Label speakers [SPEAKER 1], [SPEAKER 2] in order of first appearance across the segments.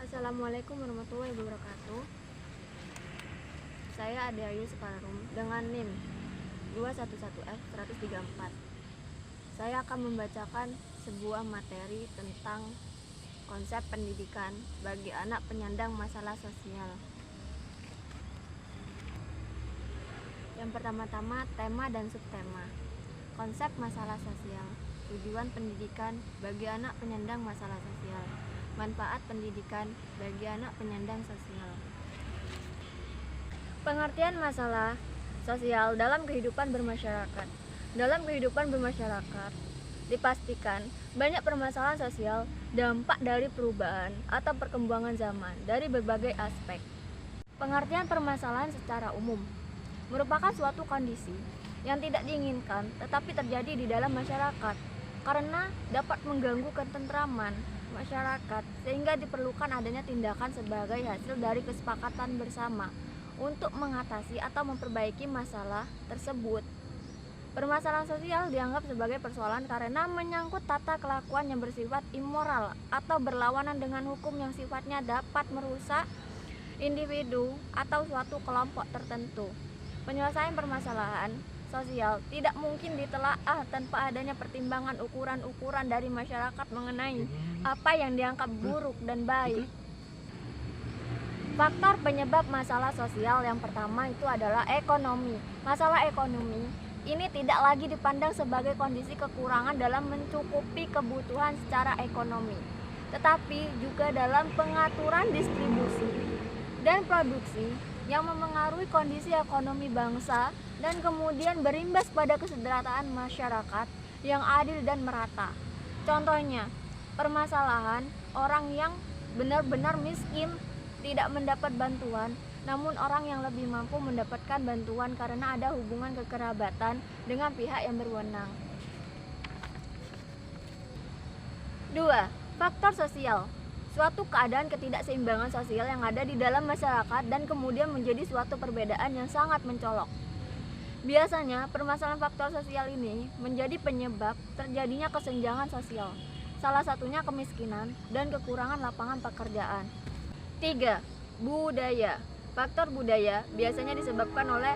[SPEAKER 1] Assalamualaikum warahmatullahi wabarakatuh. Saya Ade Ayu Separum dengan NIM 211F134. Saya akan membacakan sebuah materi tentang konsep pendidikan bagi anak penyandang masalah sosial. Yang pertama-tama, tema dan subtema. Konsep masalah sosial, tujuan pendidikan bagi anak penyandang masalah sosial. Manfaat pendidikan bagi anak penyandang sosial. Pengertian masalah sosial dalam kehidupan bermasyarakat. Dalam kehidupan bermasyarakat, dipastikan banyak permasalahan sosial dampak dari perubahan atau perkembangan zaman dari berbagai aspek. Pengertian permasalahan secara umum merupakan suatu kondisi yang tidak diinginkan tetapi terjadi di dalam masyarakat karena dapat mengganggu ketentraman masyarakat, sehingga diperlukan adanya tindakan sebagai hasil dari kesepakatan bersama untuk mengatasi atau memperbaiki masalah tersebut. Permasalahan sosial dianggap sebagai persoalan karena menyangkut tata kelakuan yang bersifat immoral atau berlawanan dengan hukum yang sifatnya dapat merusak individu atau suatu kelompok tertentu. Penyelesaian permasalahan sosial tidak mungkin ditelaah tanpa adanya pertimbangan ukuran-ukuran dari masyarakat mengenai apa yang dianggap buruk dan baik. Faktor penyebab masalah sosial yang pertama itu adalah ekonomi. Masalah ekonomi ini tidak lagi dipandang sebagai kondisi kekurangan dalam mencukupi kebutuhan secara ekonomi, tetapi juga dalam pengaturan distribusi dan produksi yang memengaruhi kondisi ekonomi bangsa dan kemudian berimbas pada kesejahteraan masyarakat yang adil dan merata. Contohnya, permasalahan orang yang benar-benar miskin tidak mendapat bantuan, namun orang yang lebih mampu mendapatkan bantuan karena ada hubungan kekerabatan dengan pihak yang berwenang. 2. Faktor sosial. Suatu keadaan ketidakseimbangan sosial yang ada di dalam masyarakat dan kemudian menjadi suatu perbedaan yang sangat mencolok. Biasanya, permasalahan faktor sosial ini menjadi penyebab terjadinya kesenjangan sosial, salah satunya kemiskinan dan kekurangan lapangan pekerjaan. 3. Budaya. Faktor budaya biasanya disebabkan oleh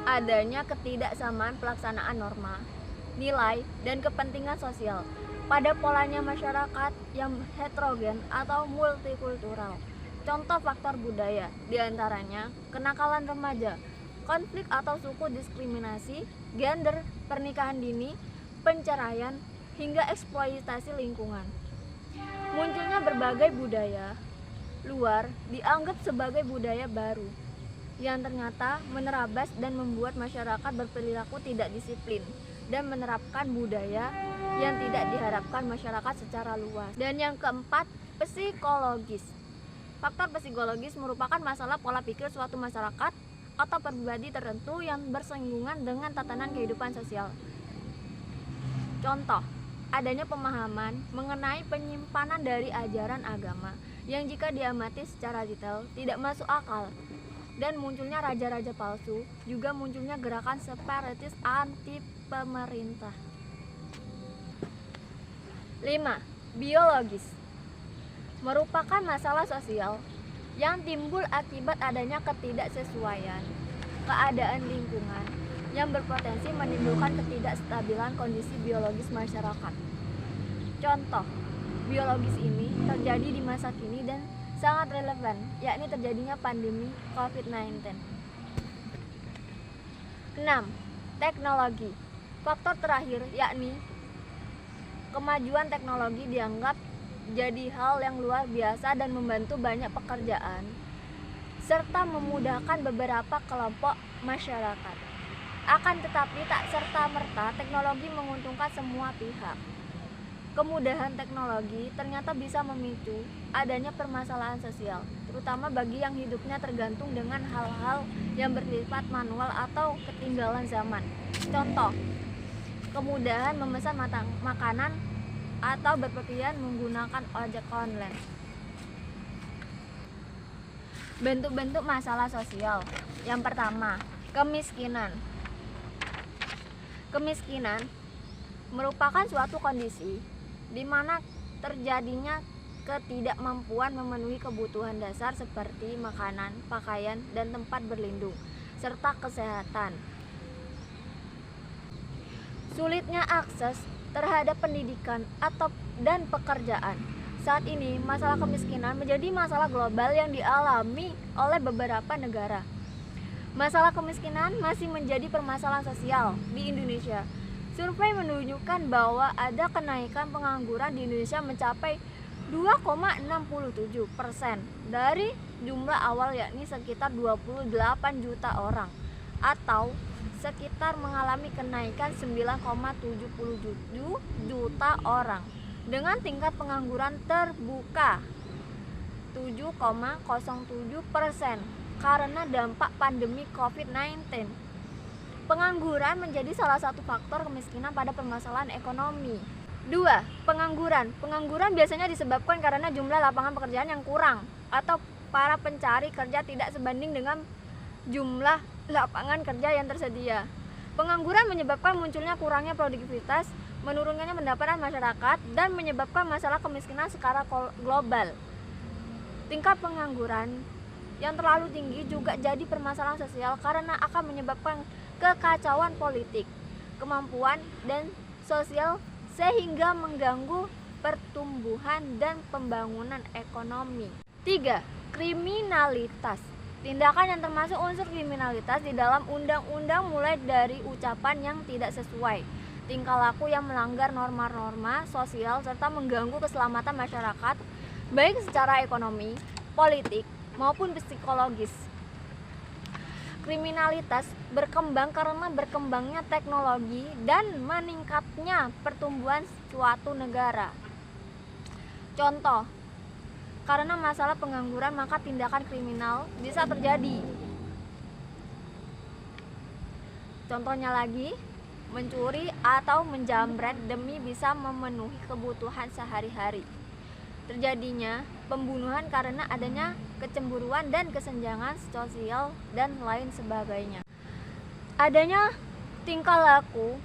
[SPEAKER 1] adanya ketidaksamaan pelaksanaan norma, nilai, dan kepentingan sosial pada polanya masyarakat yang heterogen atau multikultural. Contoh faktor budaya diantaranya kenakalan remaja, konflik atau suku, diskriminasi, gender, pernikahan dini, penceraian, hingga eksploitasi lingkungan. Munculnya berbagai budaya luar dianggap sebagai budaya baru yang ternyata menerabas dan membuat masyarakat berperilaku tidak disiplin dan menerapkan budaya yang tidak diharapkan masyarakat secara luas. Dan yang keempat, psikologis. Faktor psikologis merupakan masalah pola pikir suatu masyarakat atau pribadi tertentu yang bersinggungan dengan tatanan kehidupan sosial. Contoh, adanya pemahaman mengenai penyimpanan dari ajaran agama yang jika diamati secara detail tidak masuk akal, dan munculnya raja-raja palsu, juga munculnya gerakan separatis anti pemerintah. 5. Biologis. Merupakan masalah sosial yang timbul akibat adanya ketidaksesuaian keadaan lingkungan yang berpotensi menimbulkan ketidakstabilan kondisi biologis masyarakat. Contoh biologis ini terjadi di masa kini dan sangat relevan, yakni terjadinya pandemi COVID-19. 6. Teknologi. Faktor terakhir yakni kemajuan teknologi dianggap jadi hal yang luar biasa dan membantu banyak pekerjaan serta memudahkan beberapa kelompok masyarakat. Akan tetapi tak serta-merta teknologi menguntungkan semua pihak. Kemudahan teknologi ternyata bisa memicu adanya permasalahan sosial, terutama bagi yang hidupnya tergantung dengan hal-hal yang bersifat manual atau ketinggalan zaman. Contoh, kemudahan memesan makanan atau berpergian menggunakan ojek online. Bentuk-bentuk masalah sosial. Yang pertama, kemiskinan. Kemiskinan merupakan suatu kondisi di mana terjadinya ketidakmampuan memenuhi kebutuhan dasar seperti makanan, pakaian, dan tempat berlindung, serta kesehatan. Sulitnya akses terhadap pendidikan dan pekerjaan. Saat ini, masalah kemiskinan menjadi masalah global yang dialami oleh beberapa negara. Masalah kemiskinan masih menjadi permasalahan sosial di Indonesia. Survei menunjukkan bahwa ada kenaikan pengangguran di Indonesia mencapai 2,67% dari jumlah awal, yakni sekitar 28 juta orang, atau sekitar mengalami kenaikan 9,77 juta orang, dengan tingkat pengangguran terbuka 7,07% karena dampak pandemi COVID-19. Pengangguran menjadi salah satu faktor kemiskinan pada permasalahan ekonomi. 2. Pengangguran. Pengangguran biasanya disebabkan karena jumlah lapangan pekerjaan yang kurang atau para pencari kerja tidak sebanding dengan jumlah lapangan kerja yang tersedia. Pengangguran menyebabkan munculnya kurangnya produktivitas, menurunnya pendapatan masyarakat, dan menyebabkan masalah kemiskinan secara global. Tingkat pengangguran yang terlalu tinggi juga jadi permasalahan sosial karena akan menyebabkan kekacauan politik, kemampuan, dan sosial sehingga mengganggu pertumbuhan dan pembangunan ekonomi. 3. Kriminalitas. Tindakan yang termasuk unsur kriminalitas di dalam undang-undang mulai dari ucapan yang tidak sesuai, tingkah laku yang melanggar norma-norma sosial, serta mengganggu keselamatan masyarakat baik secara ekonomi, politik, maupun psikologis. Kriminalitas berkembang karena berkembangnya teknologi dan meningkatnya pertumbuhan suatu negara. Contoh, karena masalah pengangguran maka tindakan kriminal bisa terjadi. Contohnya lagi, mencuri atau menjamret demi bisa memenuhi kebutuhan sehari-hari. Terjadinya pembunuhan karena adanya kecemburuan dan kesenjangan sosial dan lain sebagainya. Adanya tingkah laku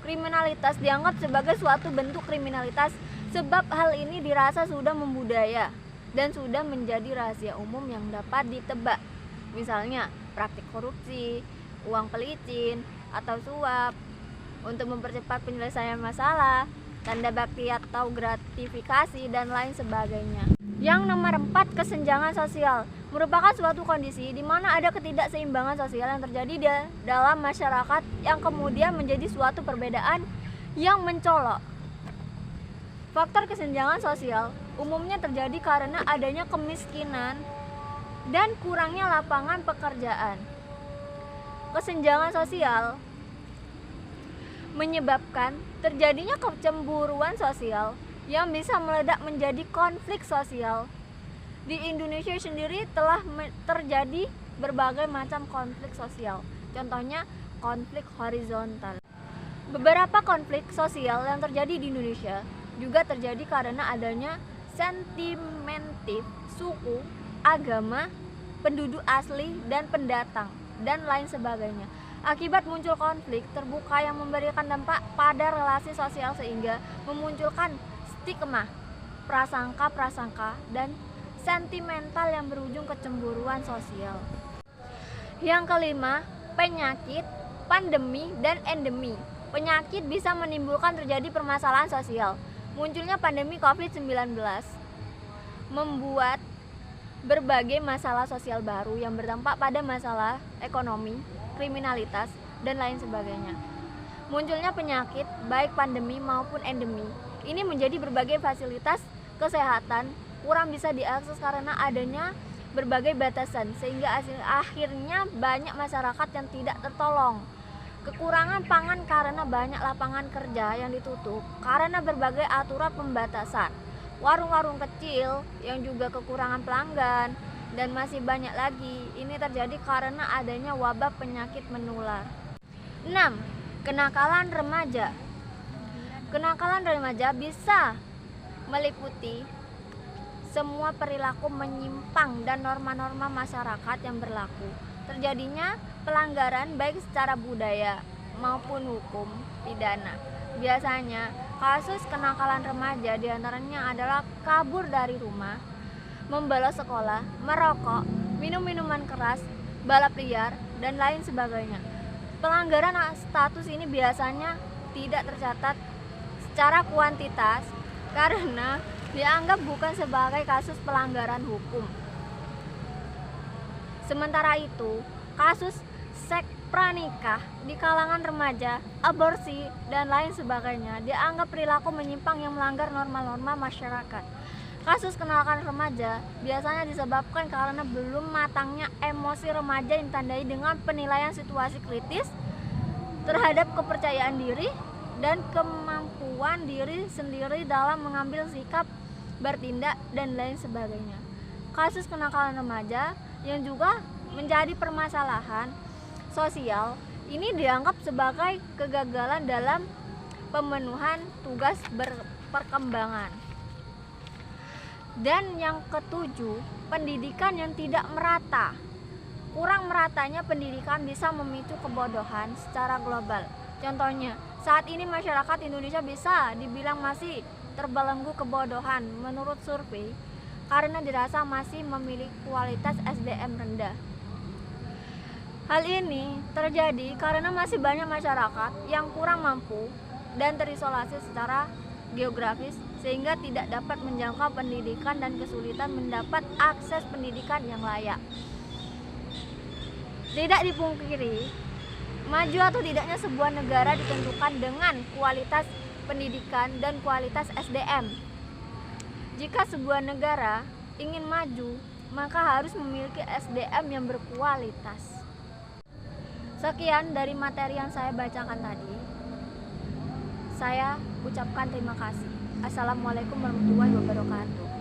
[SPEAKER 1] kriminalitas dianggap sebagai suatu bentuk kriminalitas sebab hal ini dirasa sudah membudaya dan sudah menjadi rahasia umum yang dapat ditebak. Misalnya praktik korupsi, uang pelicin, atau suap untuk mempercepat penyelesaian masalah, tanda bakti atau gratifikasi, dan lain sebagainya. Yang nomor 4, kesenjangan sosial merupakan suatu kondisi di mana ada ketidakseimbangan sosial yang terjadi di dalam masyarakat yang kemudian menjadi suatu perbedaan yang mencolok. Faktor kesenjangan sosial umumnya terjadi karena adanya kemiskinan dan kurangnya lapangan pekerjaan. Kesenjangan sosial menyebabkan terjadinya kecemburuan sosial yang bisa meledak menjadi konflik sosial. Di Indonesia sendiri telah terjadi berbagai macam konflik sosial. Contohnya konflik horizontal. Beberapa konflik sosial yang terjadi di Indonesia juga terjadi karena adanya sentimentif suku, agama, penduduk asli, dan pendatang, dan lain sebagainya. Akibat muncul konflik terbuka yang memberikan dampak pada relasi sosial sehingga memunculkan stigma, prasangka, dan sentimental yang berujung kecemburuan sosial. Yang kelima, penyakit, pandemi, dan endemi. Penyakit bisa menimbulkan terjadi permasalahan sosial. Munculnya pandemi COVID-19 membuat berbagai masalah sosial baru yang berdampak pada masalah ekonomi, kriminalitas, dan lain sebagainya. Munculnya penyakit baik pandemi maupun endemi ini menjadi berbagai fasilitas kesehatan kurang bisa diakses karena adanya berbagai batasan, sehingga akhirnya banyak masyarakat yang tidak tertolong. Kekurangan pangan karena banyak lapangan kerja yang ditutup karena berbagai aturan pembatasan. Warung-warung kecil yang juga kekurangan pelanggan, dan masih banyak lagi. Ini terjadi karena adanya wabah penyakit menular. 6. Kenakalan remaja. Kenakalan remaja bisa meliputi semua perilaku menyimpang dan norma-norma masyarakat yang berlaku. Terjadinya pelanggaran baik secara budaya maupun hukum pidana. Biasanya kasus kenakalan remaja diantaranya adalah kabur dari rumah, membolos sekolah, merokok, minum minuman keras, balap liar, dan lain sebagainya. Pelanggaran status ini biasanya tidak tercatat secara kuantitas karena dianggap bukan sebagai kasus pelanggaran hukum. Sementara itu, kasus seks pranikah di kalangan remaja, aborsi, dan lain sebagainya dianggap perilaku menyimpang yang melanggar norma-norma masyarakat. Kasus kenakalan remaja biasanya disebabkan karena belum matangnya emosi remaja yang ditandai dengan penilaian situasi kritis terhadap kepercayaan diri dan kemampuan diri sendiri dalam mengambil sikap, bertindak, dan lain sebagainya. Kasus kenakalan remaja yang juga menjadi permasalahan sosial ini dianggap sebagai kegagalan dalam pemenuhan tugas berperkembangan. Dan yang ketujuh, pendidikan yang tidak merata. Kurang meratanya pendidikan bisa memicu kebodohan secara global. Contohnya, saat ini masyarakat Indonesia bisa dibilang masih terbelenggu kebodohan menurut survei karena dirasa masih memiliki kualitas SDM rendah. Hal ini terjadi karena masih banyak masyarakat yang kurang mampu dan terisolasi secara geografis sehingga tidak dapat menjangkau pendidikan dan kesulitan mendapat akses pendidikan yang layak. Tidak dipungkiri, maju atau tidaknya sebuah negara ditentukan dengan kualitas pendidikan dan kualitas SDM. Jika sebuah negara ingin maju, maka harus memiliki SDM yang berkualitas. Sekian dari materi yang saya bacakan tadi. Saya ucapkan terima kasih. Assalamualaikum warahmatullahi wabarakatuh.